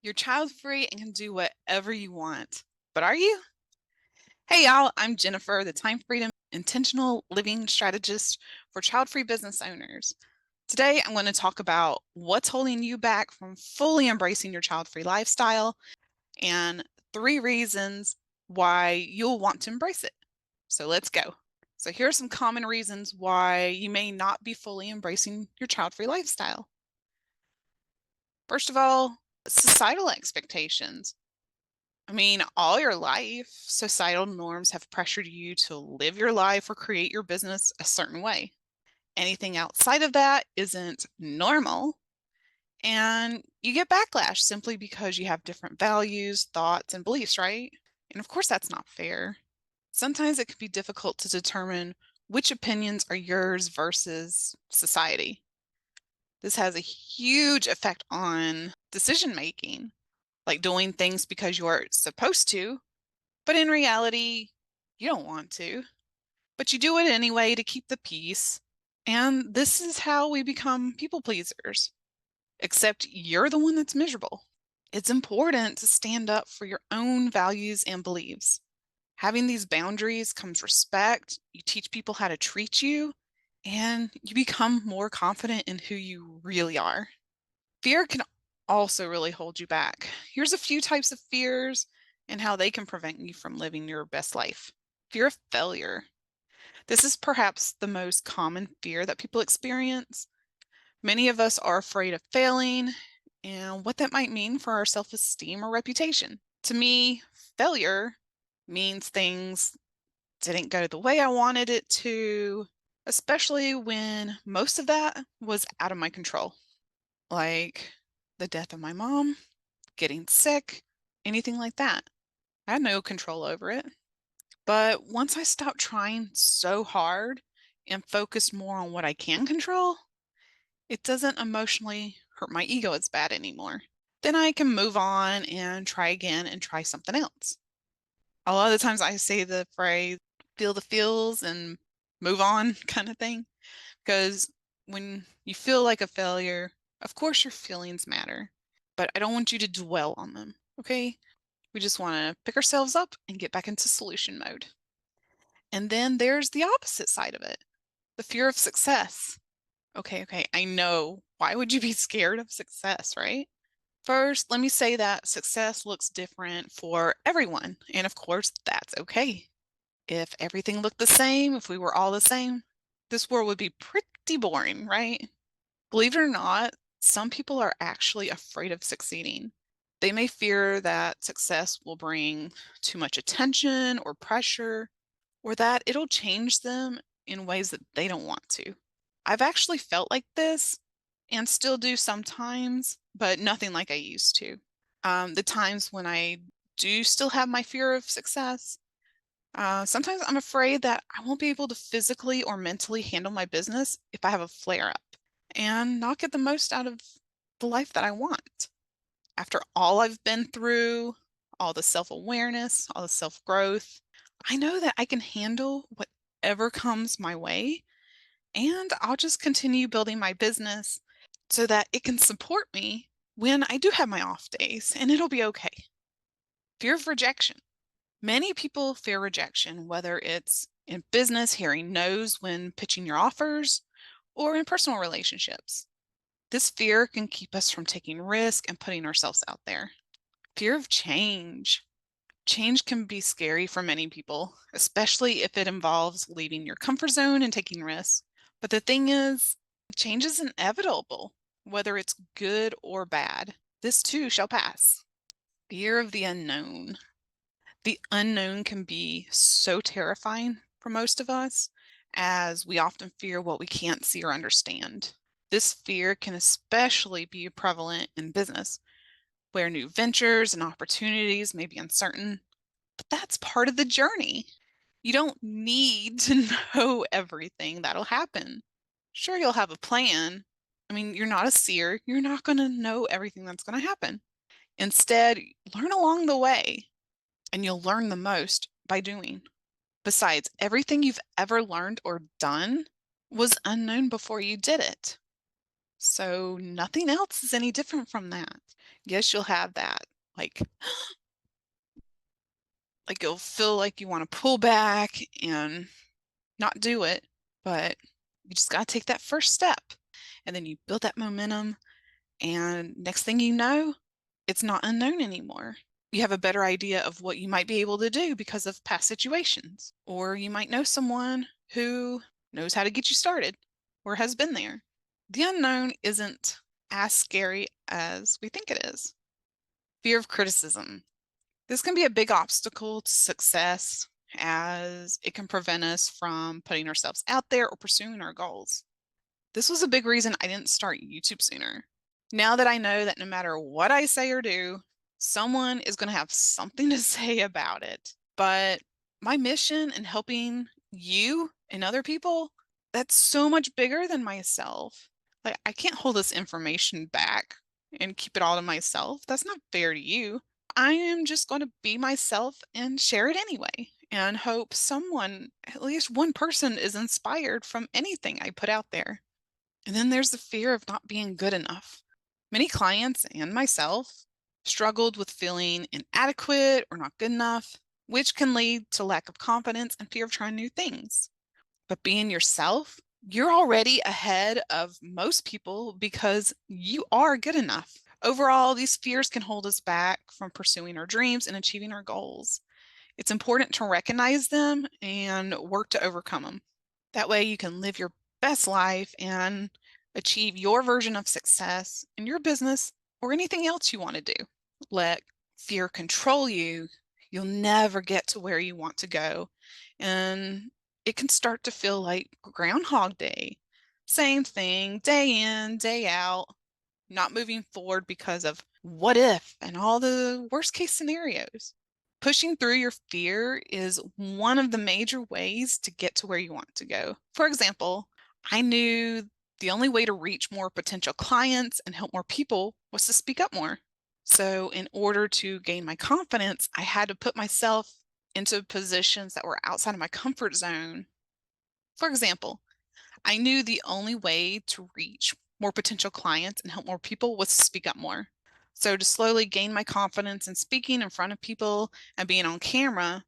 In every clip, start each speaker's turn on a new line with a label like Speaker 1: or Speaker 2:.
Speaker 1: You're child free and can do whatever you want. But are you? Hey, y'all, I'm Jennifer, the Time Freedom Intentional Living Strategist for child free business owners. Today, I'm going to talk about what's holding you back from fully embracing your child free lifestyle and 3 reasons why you'll want to embrace it. So let's go. So, here are some common reasons why you may not be fully embracing your child free lifestyle. First of all, societal expectations. All your life, societal norms have pressured you to live your life or create your business a certain way. Anything outside of that isn't normal, and you get backlash simply because you have different values, thoughts, and beliefs, right? And of course, that's not fair. Sometimes it can be difficult to determine which opinions are yours versus society. This has a huge effect on decision making, like doing things because you're supposed to, but in reality, you don't want to, but you do it anyway to keep the peace. And this is how we become people pleasers, except you're the one that's miserable. It's important to stand up for your own values and beliefs. Having these boundaries comes respect. You teach people how to treat you, and you become more confident in who you really are. Fear can also really hold you back. Here's a few types of fears and how they can prevent you from living your best life. Fear of failure. This is perhaps the most common fear that people experience. Many of us are afraid of failing and what that might mean for our self-esteem or reputation. To me, failure means things didn't go the way I wanted it to, especially when most of that was out of my control, like the death of my mom, getting sick, anything like that. I had no control over it. But once I stopped trying so hard and focused more on what I can control, it doesn't emotionally hurt my ego as bad anymore. Then I can move on and try again and try something else. A lot of the times I say the phrase, feel the feels and move on kind of thing. Because when you feel like a failure, of course your feelings matter, but I don't want you to dwell on them, okay? We just want to pick ourselves up and get back into solution mode. And then there's the opposite side of it, the fear of success. Okay, I know. Why would you be scared of success, right? First, let me say that success looks different for everyone. And of course, that's okay. If everything looked the same, if we were all the same, this world would be pretty boring, right? Believe it or not, some people are actually afraid of succeeding. They may fear that success will bring too much attention or pressure, or that it'll change them in ways that they don't want to. I've actually felt like this and still do sometimes, but nothing like I used to. The times when I do still have my fear of success, sometimes I'm afraid that I won't be able to physically or mentally handle my business if I have a flare up and not get the most out of the life that I want. After all I've been through, all the self awareness, all the self growth, I know that I can handle whatever comes my way, and I'll just continue building my business so that it can support me when I do have my off days, and it'll be okay. Fear of rejection. Many people fear rejection, whether it's in business, hearing no's when pitching your offers, or in personal relationships. This fear can keep us from taking risk and putting ourselves out there. Fear of change. Change can be scary for many people, especially if it involves leaving your comfort zone and taking risks. But the thing is, change is inevitable, whether it's good or bad. This too shall pass. Fear of the unknown. The unknown can be so terrifying for most of us, as we often fear what we can't see or understand. This fear can especially be prevalent in business, where new ventures and opportunities may be uncertain, but that's part of the journey. You don't need to know everything that'll happen. Sure, you'll have a plan. You're not a seer. You're not going to know everything that's going to happen. Instead, learn along the way, and you'll learn the most by doing. Besides, everything you've ever learned or done was unknown before you did it. So nothing else is any different from that. Yes, you'll have that, like, like you'll feel like you want to pull back and not do it, but you just got to take that first step. And then you build that momentum, and next thing you know, it's not unknown anymore. You have a better idea of what you might be able to do because of past situations, or you might know someone who knows how to get you started or has been there. The unknown isn't as scary as we think it is. Fear of criticism. This can be a big obstacle to success as it can prevent us from putting ourselves out there or pursuing our goals. This was a big reason I didn't start YouTube sooner. Now that I know that no matter what I say or do, someone is going to have something to say about it. But my mission in helping you and other people, that's so much bigger than myself. Like, I can't hold this information back and keep it all to myself. That's not fair to you. I am just going to be myself and share it anyway, and hope someone, at least one person, is inspired from anything I put out there. And then there's the fear of not being good enough. Many clients and myself struggled with feeling inadequate or not good enough, which can lead to lack of confidence and fear of trying new things. But being yourself, you're already ahead of most people because you are good enough. Overall, these fears can hold us back from pursuing our dreams and achieving our goals. It's important to recognize them and work to overcome them. That way you can live your best life and achieve your version of success in your business or anything else you want to do. Let fear control you. You'll never get to where you want to go. And it can start to feel like Groundhog Day. Same thing, day in, day out, not moving forward because of what if and all the worst case scenarios. Pushing through your fear is one of the major ways to get to where you want to go. For example, I knew the only way to reach more potential clients and help more people was to speak up more. So, in order to gain my confidence, I had to put myself into positions that were outside of my comfort zone. For example, I knew the only way to reach more potential clients and help more people was to speak up more. So to slowly gain my confidence in speaking in front of people and being on camera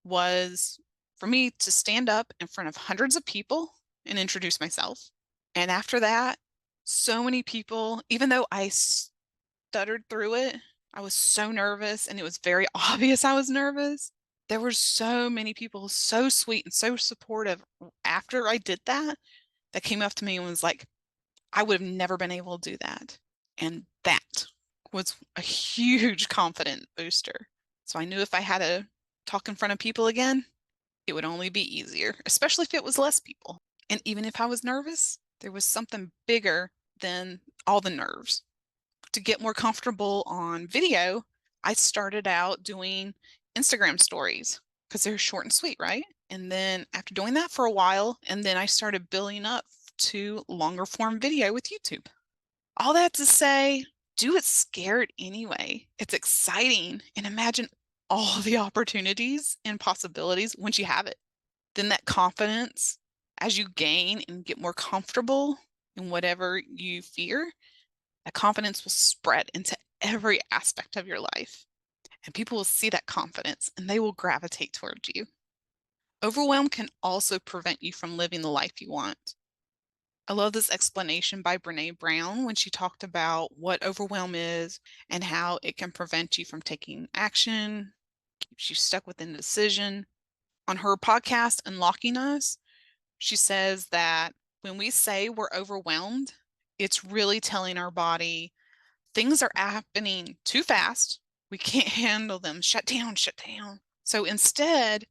Speaker 1: was for me to stand up in front of hundreds of people and introduce myself. And after that, so many people, even though I stuttered through it, I was so nervous and it was very obvious I was nervous. There were so many people so sweet and so supportive after I did that came up to me and was like, I would have never been able to do that. And that was a huge confidence booster. So I knew if I had to talk in front of people again, it would only be easier, especially if it was less people. And even if I was nervous, there was something bigger than all the nerves. To get more comfortable on video, I started out doing Instagram stories because they're short and sweet, right? And then after doing that for a while, and then I started building up to longer form video with YouTube. All that to say, do it scared anyway. It's exciting, and imagine all the opportunities and possibilities once you have it. Then that confidence, as you gain and get more comfortable in whatever you fear, that confidence will spread into every aspect of your life. And people will see that confidence and they will gravitate towards you. Overwhelm can also prevent you from living the life you want. I love this explanation by Brene Brown when she talked about what overwhelm is and how it can prevent you from taking action, keeps you stuck with indecision. On her podcast, Unlocking Us, she says that when we say we're overwhelmed, it's really telling our body things are happening too fast. We can't handle them. Shut down, shut down. So instead,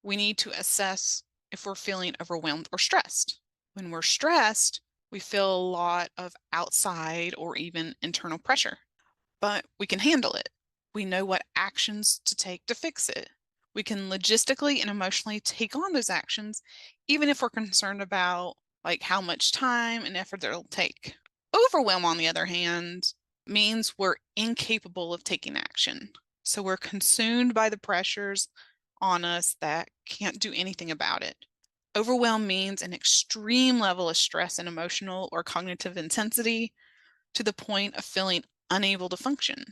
Speaker 1: we need to assess if we're feeling overwhelmed or stressed. When we're stressed, we feel a lot of outside or even internal pressure, but we can handle it. We know what actions to take to fix it. We can logistically and emotionally take on those actions, even if we're concerned about like how much time and effort it'll take. Overwhelm, on the other hand, means we're incapable of taking action. So we're consumed by the pressures on us that can't do anything about it. Overwhelm means an extreme level of stress and emotional or cognitive intensity to the point of feeling unable to function.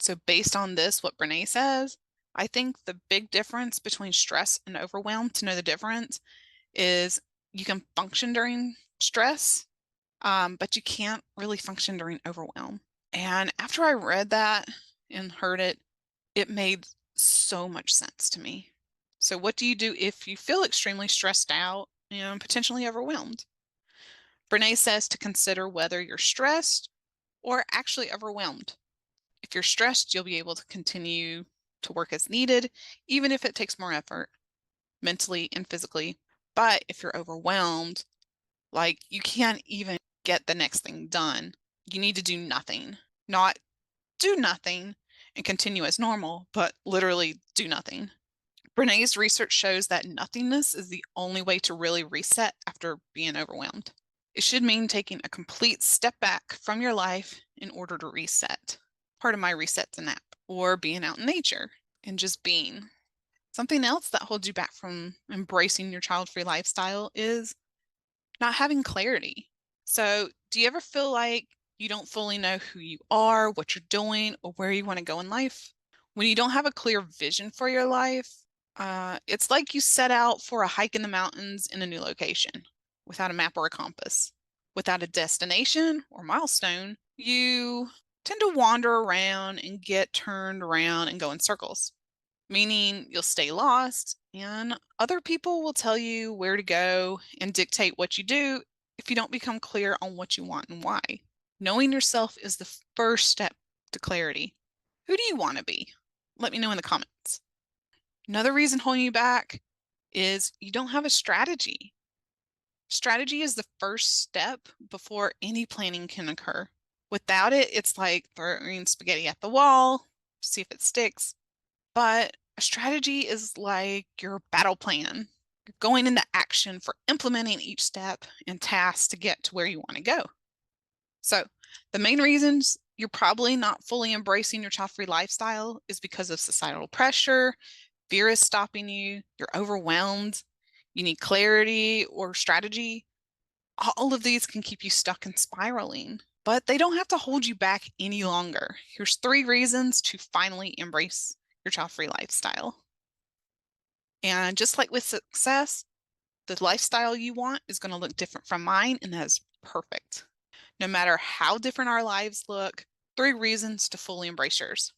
Speaker 1: So based on this, what Brene says, I think the big difference between stress and overwhelm, to know the difference, is you can function during stress, but you can't really function during overwhelm. And after I read that and heard it, it made so much sense to me. So what do you do if you feel extremely stressed out and potentially overwhelmed? Brene says to consider whether you're stressed or actually overwhelmed. If you're stressed, you'll be able to continue to work as needed, even if it takes more effort, mentally and physically. But if you're overwhelmed, like you can't even get the next thing done. You need to do nothing, not do nothing and continue as normal, but literally do nothing. Brene's research shows that nothingness is the only way to really reset after being overwhelmed. It should mean taking a complete step back from your life in order to reset. Part of my reset's a nap or being out in nature and just being. Something else that holds you back from embracing your child-free lifestyle is not having clarity. So, do you ever feel like you don't fully know who you are, what you're doing, or where you want to go in life? When you don't have a clear vision for your life, it's like you set out for a hike in the mountains in a new location without a map or a compass. Without a destination or milestone, you tend to wander around and get turned around and go in circles, meaning you'll stay lost and other people will tell you where to go and dictate what you do if you don't become clear on what you want and why. Knowing yourself is the first step to clarity. Who do you want to be? Let me know in the comments. Another reason holding you back is you don't have a strategy. Strategy is the first step before any planning can occur. Without it, it's like throwing spaghetti at the wall, see if it sticks. But a strategy is like your battle plan. You're going into action for implementing each step and task to get to where you want to go. So the main reasons you're probably not fully embracing your child-free lifestyle is because of societal pressure, fear is stopping you, you're overwhelmed, you need clarity or strategy. All of these can keep you stuck and spiraling, but they don't have to hold you back any longer. Here's 3 reasons to finally embrace your child-free lifestyle. And just like with success, the lifestyle you want is going to look different from mine, and that is perfect. No matter how different our lives look, 3 reasons to fully embrace yours.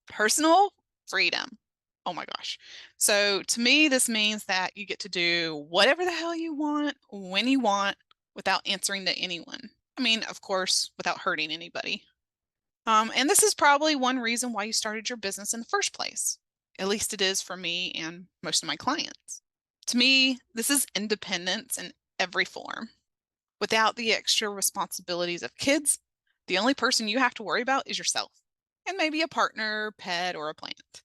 Speaker 1: Personal freedom. Oh my gosh. So to me, this means that you get to do whatever the hell you want, when you want, without answering to anyone. I mean, of course, without hurting anybody. And this is probably one reason why you started your business in the first place. At least it is for me and most of my clients. To me, this is independence in every form. Without the extra responsibilities of kids, the only person you have to worry about is yourself, and maybe a partner, pet, or a plant.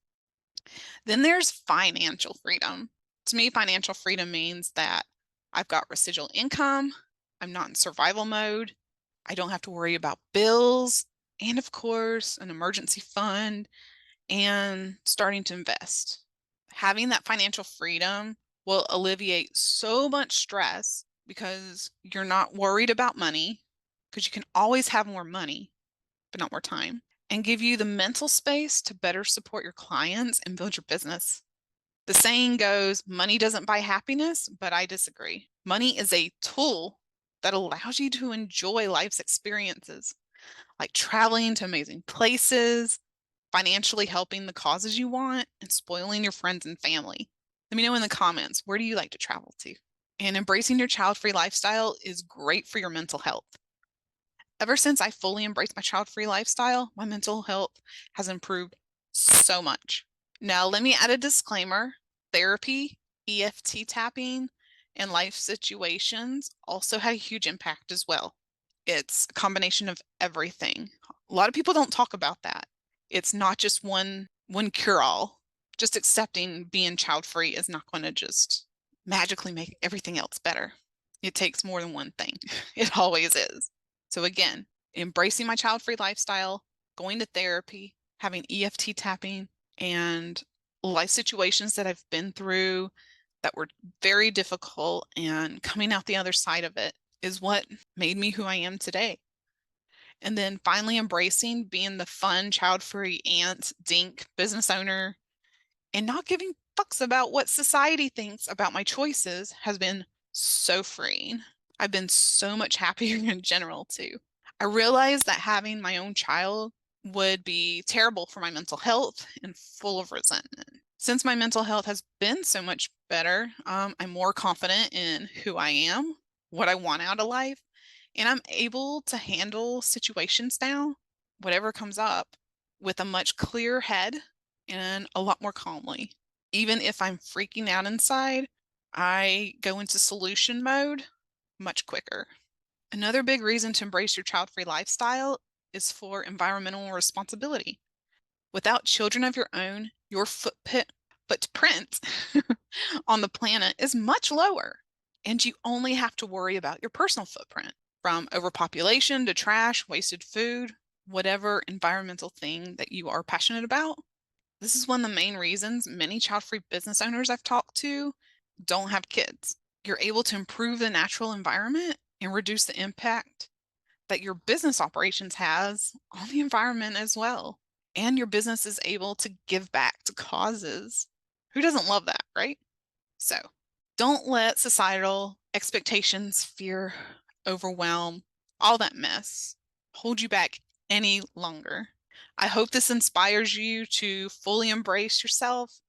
Speaker 1: Then there's financial freedom. To me, financial freedom means that I've got residual income, I'm not in survival mode, I don't have to worry about bills, and of course, an emergency fund and starting to invest. Having that financial freedom will alleviate so much stress because you're not worried about money, because you can always have more money, but not more time, and give you the mental space to better support your clients and build your business. The saying goes, money doesn't buy happiness, but I disagree. Money is a tool that allows you to enjoy life's experiences, like traveling to amazing places, financially helping the causes you want, and spoiling your friends and family. Let me know in the comments, where do you like to travel to? And embracing your child-free lifestyle is great for your mental health. Ever since I fully embraced my child-free lifestyle, my mental health has improved so much. Now, let me add a disclaimer. Therapy, EFT tapping, and life situations also had a huge impact as well. It's a combination of everything. A lot of people don't talk about that. It's not just one cure-all. Just accepting being child-free is not going to just magically make everything else better. It takes more than one thing. It always is. So again, embracing my child-free lifestyle, going to therapy, having EFT tapping, and life situations that I've been through that were very difficult, and coming out the other side of it is what made me who I am today. And then finally embracing being the fun, child-free aunt, dink, business owner, and not giving fucks about what society thinks about my choices has been so freeing. I've been so much happier in general too. I realized that having my own child would be terrible for my mental health and full of resentment. Since my mental health has been so much better, I'm more confident in who I am, what I want out of life, and I'm able to handle situations now, whatever comes up, with a much clearer head and a lot more calmly. Even if I'm freaking out inside, I go into solution mode much quicker. Another big reason to embrace your child-free lifestyle is for environmental responsibility. Without children of your own, your footprint on the planet is much lower, and you only have to worry about your personal footprint, from overpopulation to trash, wasted food, whatever environmental thing that you are passionate about. This is one of the main reasons many child-free business owners I've talked to don't have kids. You're able to improve the natural environment and reduce the impact that your business operations has on the environment as well. And your business is able to give back to causes. Who doesn't love that, right? So don't let societal expectations, fear, overwhelm, all that mess hold you back any longer. I hope this inspires you to fully embrace yourself,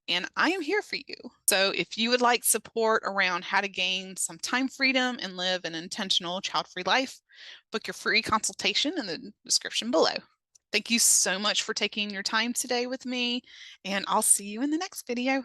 Speaker 1: and I am here for you. So if you would like support around how to gain some time freedom and live an intentional child-free life, book your free consultation in the description below. Thank you so much for taking your time today with me, and I'll see you in the next video.